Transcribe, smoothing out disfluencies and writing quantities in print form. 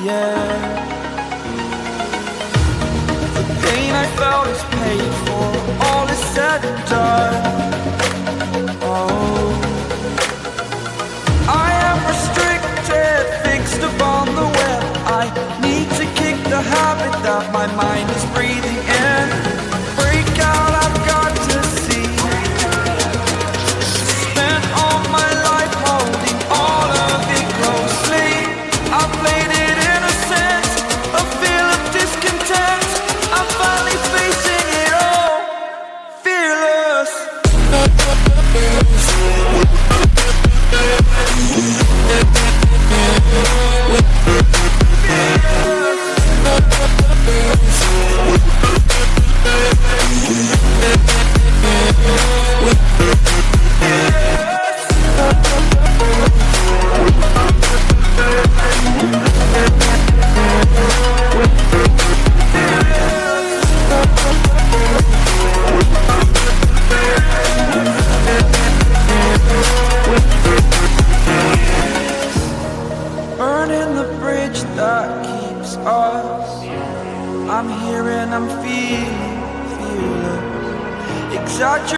yeah. The pain I felt is paid for, all is said and done. Oh, I am restricted, fixed upon the web. I need to kick the habit that my mind is breathing in. Break out, I've got to see. Spent all my life holding all of it closely. I played it innocent, a feel of discontent. I'm finally facing it all, fearless. Burning the bridge that keeps us. I'm here and I'm feeling fearless. Exaggerate